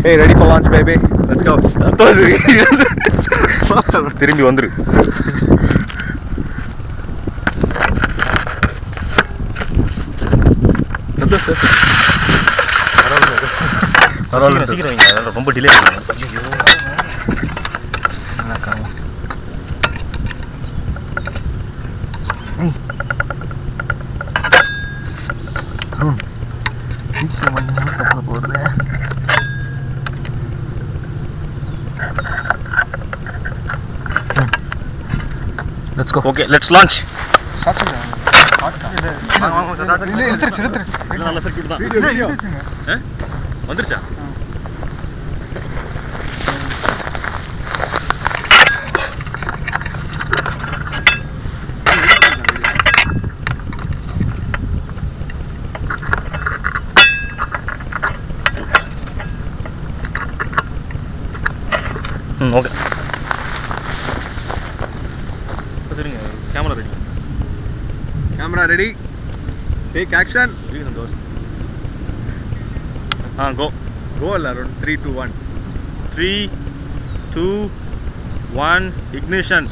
Hey, ready for launch, baby? Let's go. திரும்பி வந்துரு. சீக்கிரம் வைங்க, அதனால ரொம்ப டிலே பண்ணுங்க. சீக்கிரம் வந்தீங்கன்னா தப்பு போடுது. Let's go. Okay, let's launch. வந்துருச்சா? ஓகே. சரிங்க, camera ready. Camera ready? Take action. Go. Go around 3, 2, 1. 3, 2, 1, ignition.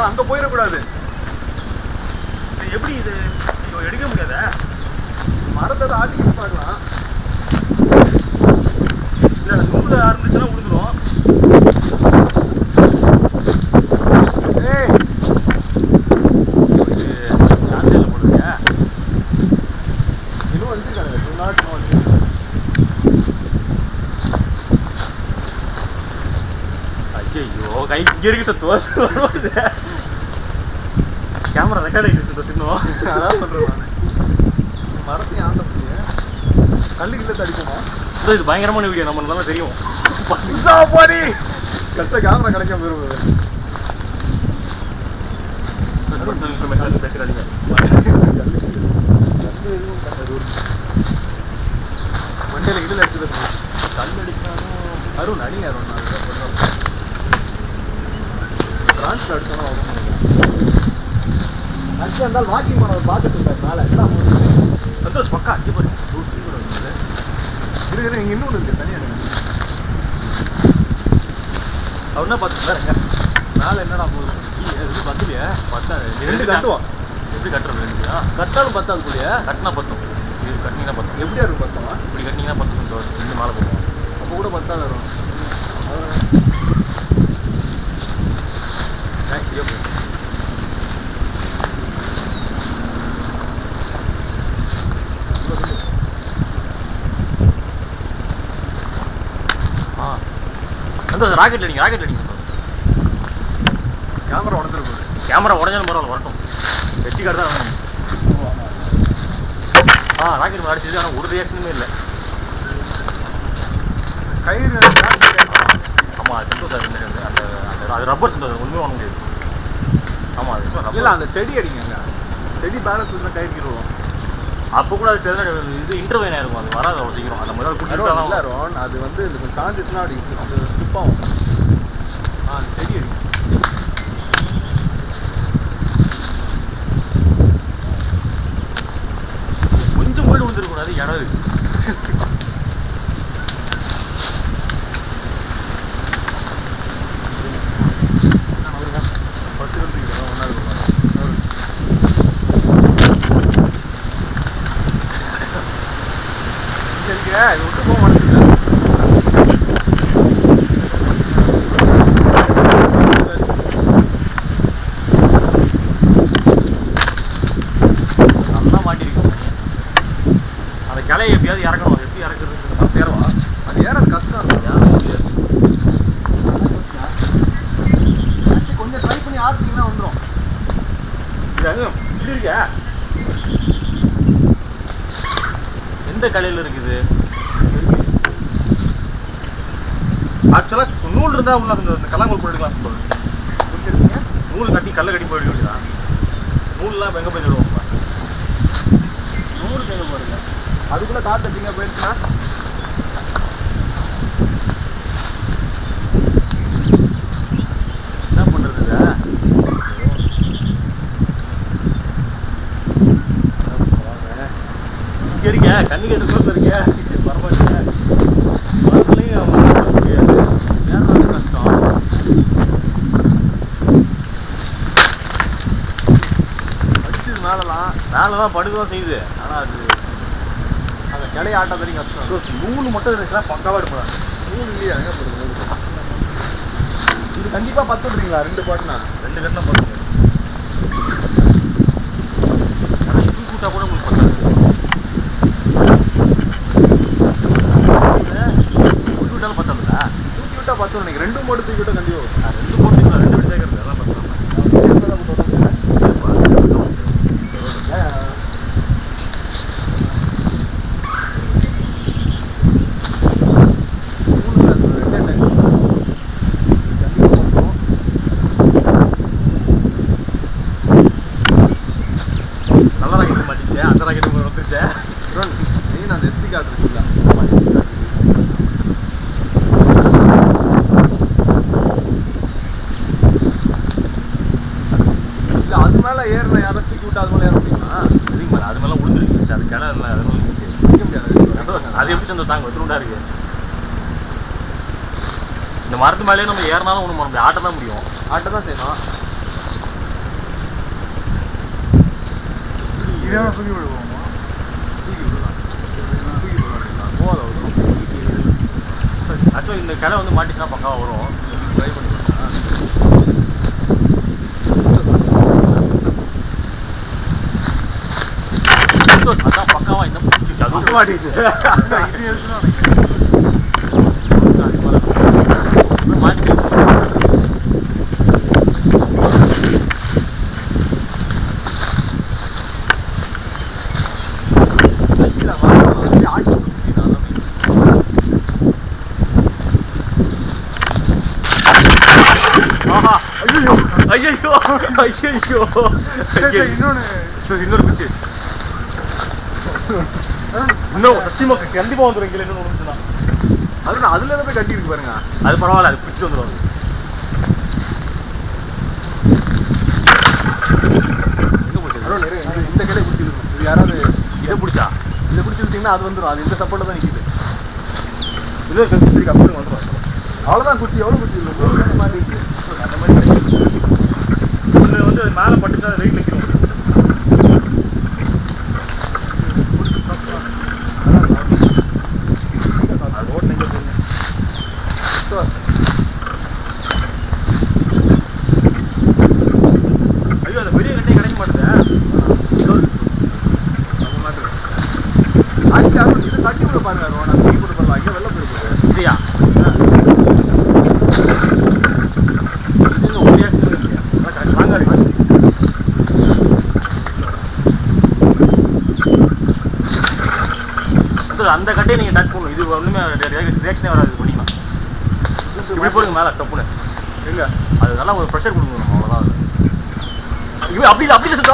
அங்க போயிடக்கூடாது. எப்படி இது எடுக்க முடியாத மரத்தை ஆட்டிக்கிட்டு பார்க்கலாம். இல்லை தூள் ஆரம்பிச்சுன்னா விழுந்துடும். இன்னும் வந்துருக்காங்க. 201. ஐயோ கை இங்கே இருக்கு தோசை. கேமரா ரெக்கார்ட் ஆகிட்டு இன்னும். அதான் சொல்றேன் நான். மரத்தையும் ஆட்ட முடிய கல்லுக்குள்ள தடிக்குமா? இது பயங்கரமான வீடியோ, நம்மளுக்கு நல்லா தெரியும். போடி கட்ட கேமரா கிடைக்காம போயிருவது. பேசுறாங்க வண்டியில இதுல எடுத்து கல் அடிச்சாலும் அருண் அடி அருண் பிரான்ஸ்ல அடிச்சாலும் அடிச்சு இருந்தால் வாக்கிங் பண்ண பார்த்துட்டு இருக்காரு மேலே எல்லாம் சந்தோஷ் பக்கா அடி போடுங்க. இருக்கு இங்கே இன்னொன்று இருக்கு தனியாக. அவர் என்ன பார்த்துருக்காருங்க மேலே என்னடா போகுது இது பத்துலையே பத்தாது. ரெண்டு கட்டுவோம். எப்படி கட்டுறது? ரெண்டு கட்டாலும் பத்தாது கூடிய கட்டினா பத்தும். இது கட்டினீங்கன்னா பத்தும். எப்படியா இருக்கும் பத்தமா? இப்படி கட்டினீங்கன்னா பத்தும். ரெண்டு மேலே போகும். அப்போ கூட பத்தாது வரும். ராக்கெட் அடிங்க, ராக்கெட் அடிங்க. கேமரா உடஞ்சிருக்கு. கேமரா உடஞ்சாலும் பரவாயில்ல, வரட்டும். வெற்றி கார்டு தான் வேணும். ராக்கெட் அடிச்சது, ஆனால் ஒரு ரியாக்ஷனுமே இல்லை. கயிறு ஆமாம், அது சிந்தோ சார். அந்த அது ரப்பர் சிந்தோ, ஒன்றுமே வாங்க முடியாது. ஆமாம், அது இல்லை அந்த செடி அடிங்க. செடி பேலன்ஸ் கயிறு கிடுவோம். அப்போ கூட அது தெரிஞ்ச இது இன்டர்வியூ ஆயிருக்கும், அது வராது அவ்வளோ சீக்கிரம். அந்த மாதிரி குடிச்சிருக்காங்க. இல்லை ரோன், அது வந்து இது கொஞ்சம் சாஞ்சிச்சுன்னா அப்படி அது ஸ்லிப் ஆகும். அது செடி அடிக்கும். கொஞ்சம் முன்னாடி விழுந்துருக்கூடாது, இடம் இருக்கு. இது விட்டு போக மாட்டேங்குது. நல்லா மாட்டிருக்கோம். அந்த கிளையை எப்படியாவது இறக்கணும். எப்படி இறக்குறது? தேர்வா அது ஏறது கஷ்டம். கொஞ்சம் ட்ரை பண்ணி ஆட்டிங்கன்னா வந்துடும். இது இருக்க எந்த கலையில் இருக்குது? ஆக்சுவலாக நூல் இருந்தால் உள்ள அந்த கல்லாங்கல் போயிடலாம். புரிஞ்சுருக்கீங்க? நூல் கட்டி கல்லை கட்டி போயிட வேண்டியதான். நூல்லாம் எங்கே போய் சொல்லுவோம்? நூறு தேவை பாருங்க. அதுக்குள்ள காற்று அதிகமாக போயிடுச்சுன்னா என்ன பண்ணுறது? இங்கே இருக்க கண்ணுக்கு எட்டு சோப்பு இருக்க பரவாயில்ல. மரத்துலையும் வேற கஷ்டம். அடிச்சது மேலதான் படுக்கதான் செய்யுது. ஆனால் அது அந்த கிளையை ஆட்டம் தெரியும் கஷ்டம். நூல் மட்டும் இருந்துச்சுன்னா பக்காவாக எடுப்பேன். நூல் இல்லையா? எங்கே போடுறது? இது கண்டிப்பாக பத்து விட்றீங்களா? 2 பாட்டுனா 2 கட்டினா போடுங்க. தூக்கி விட்டா கூட உங்களுக்கு பத்தாது. தூக்கி விட்டாலும் பத்தாதுல்ல? தூக்கி விட்டா பத்து நினைக்கிறேன். 2 போட்டு தூக்கி விட்டா கண்டிப்பாக 2 போட்டுக்கலாம். 2 விட்டு சேர்க்கறது எல்லாம் பத்தாது. நல்லா ராக்கெட் மாட்டிச்சேன். அந்த ராக்கெட் வந்துருச்சேன். மெயின் அந்த எஸ்டி கார்டு இருக்குல்ல, இல்லை அது மேலே ஏறின யாரும் தூக்கி விட்டு அது மேலே ஏற முடியுமா? சரிங்க, அது மேலே விழுந்துருச்சு. அது கிணறு இல்லை, அது முடிய முடியாது. அது எப்படி சொந்த தாங்க ஒத்துருண்டா இருக்கு. இந்த மரத்து மேலேயே நம்ம ஏறினாலும் ஒன்றும் பண்ண முடியாது. ஆட்ட தான் முடியும். ஆட்ட தான் செய்யணும். தூக்கி விடுவோமா? தூக்கி விடலாம். தூக்கி விடலாம். போதும். ஆக்சுவலாக இந்த கிளை வந்து மாட்டிச்சுன்னா பக்காவாக வரும். ட்ரை பண்ணிக்கலாம். அதான் பக்காவா இந்த பிடிச்சிச்சு. அது மாட்டிச்சு. இது இருக்குன்னு மாட்டி ஐயோ இன்னொரு குச்சி இன்னும் சத்தியமா கண்டிப்பா வந்துடும். இங்கே என்ன ஒன்றுச்சுன்னா அது அதுல போய் கட்டி இருக்கு பாருங்க. அது பரவாயில்ல, அது பிடிச்சி வந்துடும். இந்த கிளை பிடிச்சிருக்கும். இது யாராவது இதை பிடிச்சா இதை பிடிச்சிருந்தீங்கன்னா அது வந்துடும். அது இந்த சப்போர்ட்ல தான் நிற்கிது. இல்லை கட்டி அப்படி வந்துடும். அவ்வளோதான் குச்சி. எவ்வளோ குச்சி இல்லை மாதிரி இருக்கு. அந்த மாதிரி ஒன்று வந்து அது மேலே பட்டுச்சா அது வெயிட் நிற்கணும். அது ஓட்டு நெஞ்ச போகுங்க. ஐயோ அந்த பெரிய கட்டே கிடைக்க மாட்டேது. ஆக்சுவலி அது இது தட்டி கூட பாருங்க. நான் தூக்கி போட்டு பாருங்க. அங்கே வெள்ளம் போயிருக்குது. இல்லையா? இது ஒரே இல்லையா? ஸ்ட்ராங்காக இருக்கு. அந்த கட்டையை நீங்கள் டச் பண்ணணும். இது ஒன்றுமே ரியாக்ஷனே வராது. பண்ணிக்கலாம். இப்படி போடுங்க மேலே டப்புன்னு. எங்க அது நல்லா ஒரு ப்ரெஷர் கொடுக்கணும். அவ்வளோதான். அது அப்படி இல்லை, அப்படி இல்லை.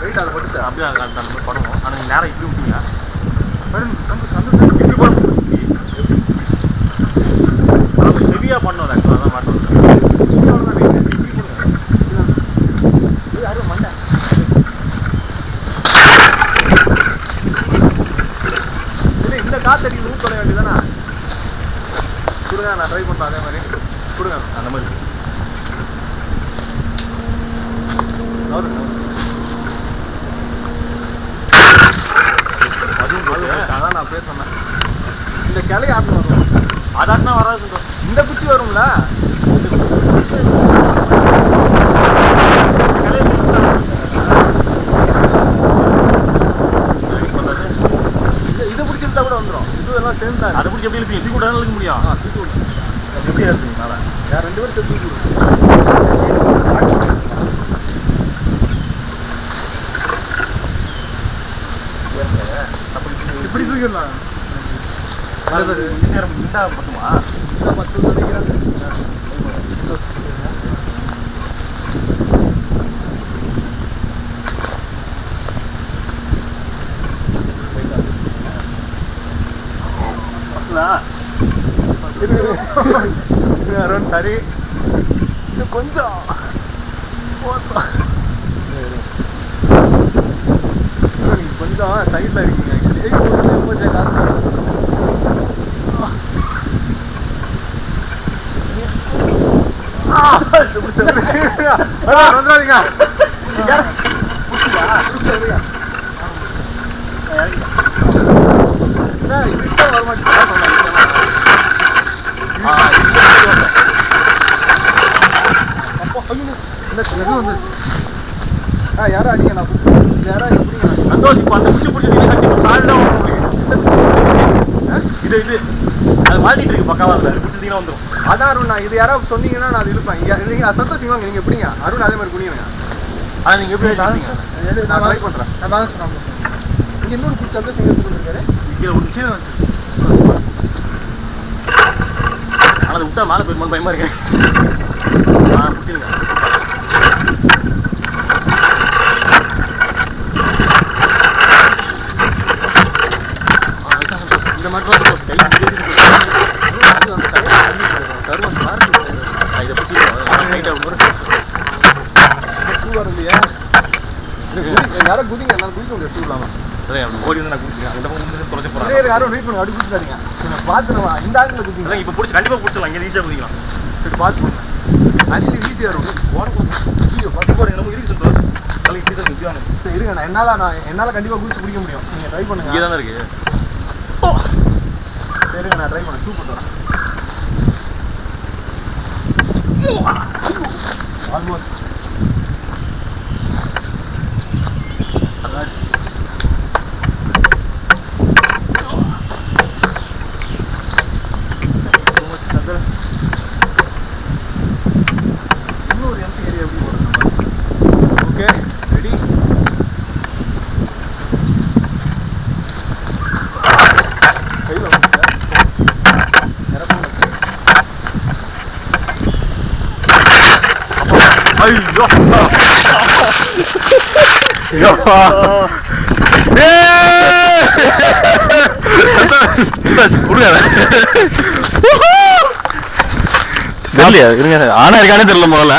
வெயிட் அதை போட்டு அப்படியே அந்த மாதிரி பண்ணுவோம். ஆனால் நீங்கள் நேரம் இப்படி விட்டீங்க இப்படி போட ஹெவியாக பண்ணோம் ஆக்சுவலாக தான் மாட்டோம். யாரும் மண்டை இல்லை இந்த காத்தடிக்கு ஊர் தொலை வேண்டியதானே கொடுங்க. நான் ட்ரை பண்ணுறேன் அதே மாதிரி கொடுங்க அந்த மாதிரி அதான் நான் பேர் சொன்னேன். இந்த கிளை ஆட்டு வரும் அதாட்டினா வராது. இந்த குச்சி வரும்ல இதை பிடிச்சிருந்தா கூட வந்துடும். இதுவெல்லாம் சேர்ந்தா அதை பிடிச்சி எப்படி இழுப்பீங்க? தூக்கி விட இழுக்க முடியும். தூக்கி விடுங்க. எப்படி இருக்குங்க மேலே வேறு 2 பேரும் தூக்கி விடுங்க. இப்படி தூக்கிடலாம். இந்தா பத்துமா? 10 நினைக்கிறேன். சரி இது கொஞ்சம் கொஞ்சம் சைட்ல இருக்கீங்க. கொஞ்சம் காசு வந்துடாதீங்க. யாரும் அடிங்க நான் யாராவது எப்படிங்க சந்தோஷ் இப்போ அந்த குச்சி பிடிச்சி சால்தான் இது இது அது மாட்டிட்டு இருக்கு பக்காவா இல்லை பிடிச்சிங்கன்னா வந்துடும். அதான் அருண் நான் இது யாராவது சொன்னீங்கன்னா நான் அது இழுப்பேன். நீங்க சந்தோஷம் வாங்க நீங்க எப்படிங்க அருண் அதே மாதிரி புரியுங்க. ஆனால் நீங்கள் எப்படி நான் ட்ரை பண்றேன். இங்க இன்னொரு குச்சி சந்தோஷம் எங்க கொடுத்துருக்காரு கீழே ஒரு கீழே ஆனால் அதை விட்டா மேலே போய் பயமா இருக்கேன். பிடிச்சிருங்க இந்த மாதிரி இதை இல்லையா யாரும் குதிங்க என்னால குதிக்க முடியாது டூ இல்லாம ஓடி வந்து நான் குடிச்சிருக்கேன். அந்த பக்கம் தொலைச்சி போகிறேன். யாரும் வெயிட் பண்ணுங்க. அப்படி குடிச்சிடாதீங்க. பார்த்து நம்ம இந்த ஆங்கில குதிங்க. இப்போ பிடிச்சி கண்டிப்பாக பிடிச்சிடலாம். இங்கே ஈஸியாக குதிக்கலாம். சரி பார்த்து போங்க. ஆக்சுவலி ஈஸியாக இருக்கும். ஐயோ பார்த்து போகிறீங்க. நம்ம இருக்கு சொல்கிறோம். கலை ஈஸியாக குதிக்காங்க. சரி இருங்க என்னால் கண்டிப்பாக குதிச்சு பிடிக்க முடியும். நீங்கள் ட்ரை பண்ணுங்க. இங்கே தானே இருக்கு. சரிங்க நான் ட்ரை பண்ணேன். சூப்பர் வரேன். ஆல்மோஸ்ட் இன்னொரு எம்டி ஏரியா எப்படி போடுறது? Okay ready. கையில் ஐயோ இருங்க ஆனா இருக்கானே தெரியல முதல்ல.